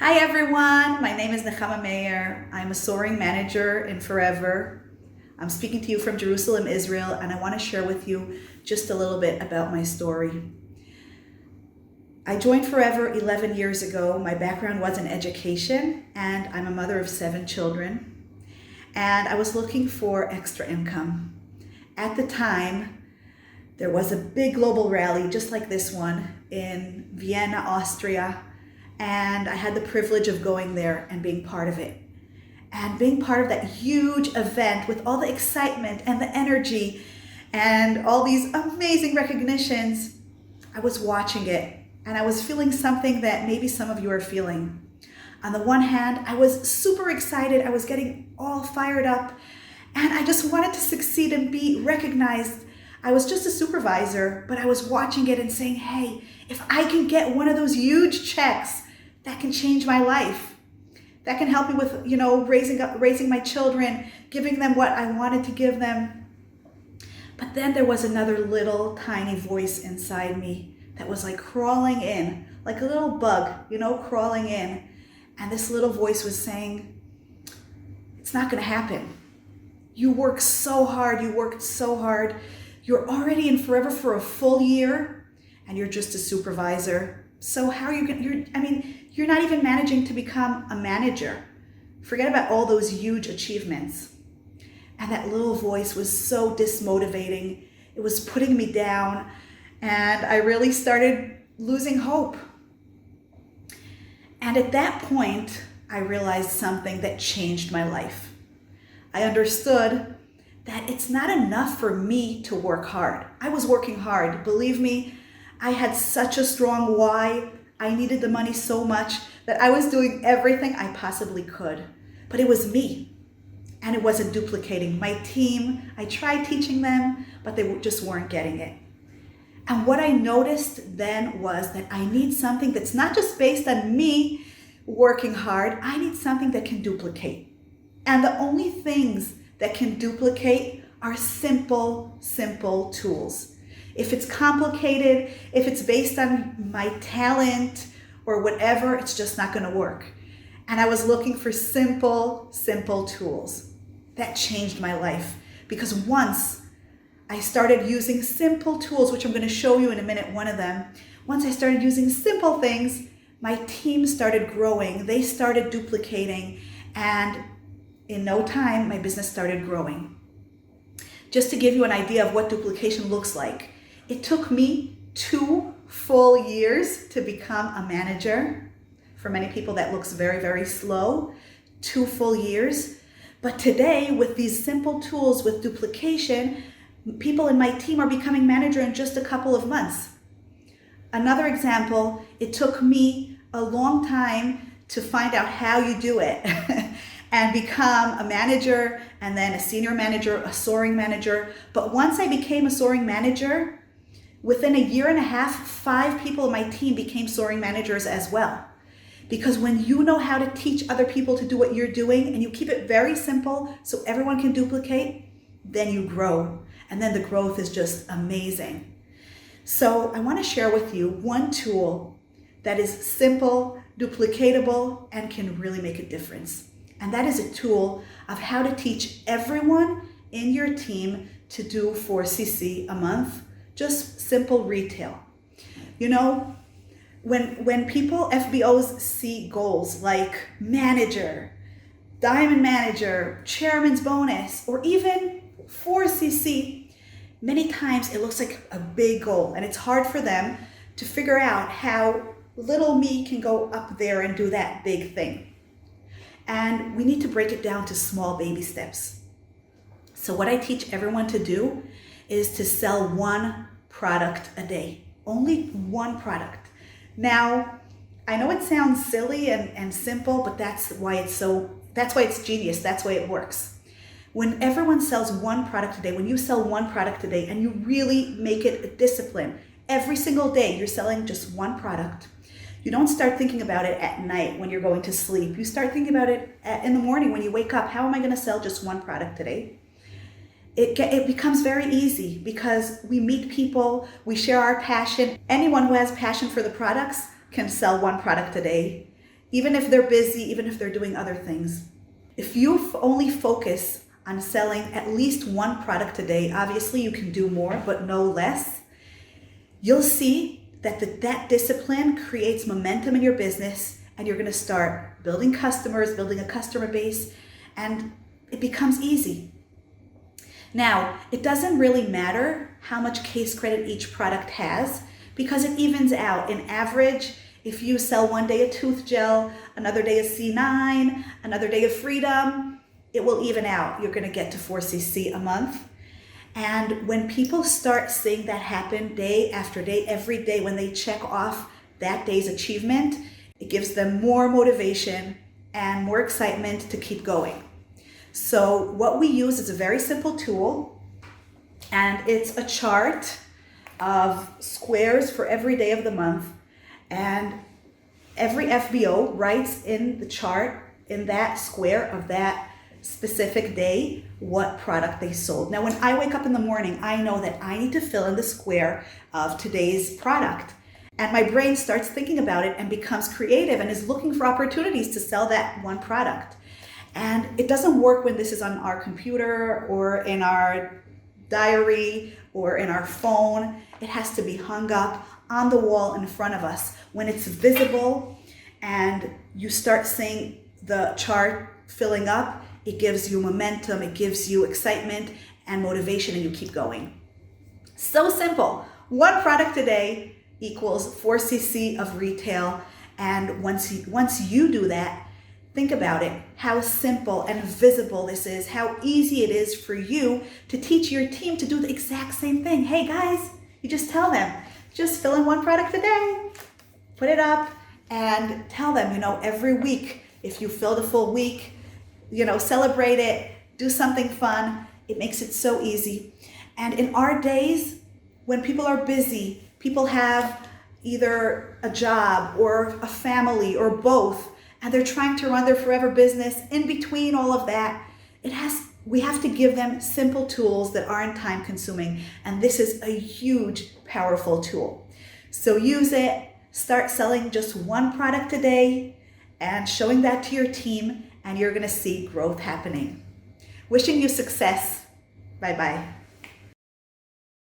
Hi everyone, my name is Nechama Meir. I'm a soaring manager in Forever. I'm speaking to you from Jerusalem, Israel, and I want to share with you just a little bit about my story. I joined Forever 11 years ago. My background was in education, and I'm a mother of 7 children. And I was looking for extra income. At the time, there was a big global rally, just like this one, in Vienna, Austria. And I had the privilege of going there and being part of it. And being part of that huge event with all the excitement and the energy and all these amazing recognitions, I was watching it and I was feeling something that maybe some of you are feeling. On the one hand, I was super excited. I was getting all fired up and I just wanted to succeed and be recognized. I was just a supervisor, but I was watching it and saying, hey, if I can get one of those huge checks, that can change my life. That can help me with, raising my children, giving them what I wanted to give them. But then there was another little tiny voice inside me that was like crawling in, like a little bug, crawling in. And this little voice was saying, it's not going to happen. You worked so hard. You're already in Forever for a full year and you're just a supervisor. So how are you going you're not even managing to become a manager. Forget about all those huge achievements. And that little voice was so dismotivating. It was putting me down and I really started losing hope. And at that point, I realized something that changed my life. I understood that it's not enough for me to work hard. I was working hard. Believe me, I had such a strong why. I needed the money so much that I was doing everything I possibly could. But it was me, and it wasn't duplicating. My team, I tried teaching them, but they just weren't getting it. And what I noticed then was that I need something that's not just based on me working hard. I need something that can duplicate. And the only things that can duplicate are simple tools. If it's complicated, if it's based on my talent or whatever, it's just not going to work. And I was looking for simple tools. That changed my life because once I started using simple tools, which I'm going to show you in a minute, one of them, once I started using simple things, my team started growing. They started duplicating, and in no time, my business started growing. Just to give you an idea of what duplication looks like, it took me 2 full years to become a manager. For many people, that looks very slow, 2 full years. But today, with these simple tools, with duplication, people in my team are becoming manager in just a couple of months. Another example, it took me a long time to find out how you do it and become a manager and then a senior manager, a soaring manager. But once I became a soaring manager, within a year and a half, 5 people in my team became soaring managers as well. Because when you know how to teach other people to do what you're doing and you keep it very simple so everyone can duplicate, then you grow. And then the growth is just amazing. So I want to share with you one tool that is simple, duplicatable, and can really make a difference. And that is a tool of how to teach everyone in your team to do 4 CC a month. Just simple retail. When people, FBOs, see goals like manager, diamond manager, chairman's bonus, or even 4 CC, many times it looks like a big goal and it's hard for them to figure out how little me can go up there and do that big thing. And we need to break it down to small baby steps. So what I teach everyone to do is to sell 1 product a day. Only 1 product. Now, I know it sounds silly and simple, but that's why it's genius. That's why it works. When everyone sells 1 product a day, when you sell 1 product a day and you really make it a discipline, every single day you're selling just 1 product. You don't start thinking about it at night when you're going to sleep. You start thinking about it in the morning when you wake up. How am I going to sell just 1 product today? It becomes very easy because we meet people, we share our passion. Anyone who has passion for the products can sell 1 product a day. even if they're busy, even if they're doing other things. If you only focus on selling at least one product a day, obviously you can do more, but no less, you'll see that that discipline creates momentum in your business, and you're going to start building customers, building a customer base, and it becomes easy. Now, it doesn't really matter how much case credit each product has because it evens out. In average, if you sell one day a tooth gel, another day a C9, another day a Freedom, it will even out. You're going to get to 4cc a month. And when people start seeing that happen day after day, every day, when they check off that day's achievement, it gives them more motivation and more excitement to keep going. So what we use is a very simple tool, and it's a chart of squares for every day of the month. And every FBO writes in the chart, in that square of that specific day, what product they sold. Now, when I wake up in the morning, I know that I need to fill in the square of today's product. And my brain starts thinking about it and becomes creative and is looking for opportunities to sell that one product. And it doesn't work when this is on our computer or in our diary or in our phone. It has to be hung up on the wall in front of us. When it's visible and you start seeing the chart filling up, it gives you momentum, it gives you excitement and motivation, and you keep going. So simple. One product a day equals 4cc of retail. And once you do that, think about it, how simple and visible this is, how easy it is for you to teach your team to do the exact same thing. Hey guys, you just tell them, just fill in one product a day, put it up, and tell them, every week, if you fill the full week, celebrate it, do something fun. It makes it so easy. And in our days, when people are busy, people have either a job or a family or both, and they're trying to run their forever business. In between all of that, we have to give them simple tools that aren't time consuming. And this is a huge, powerful tool. So use it, start selling just one product a day and showing that to your team, and you're gonna see growth happening. Wishing you success. Bye-bye.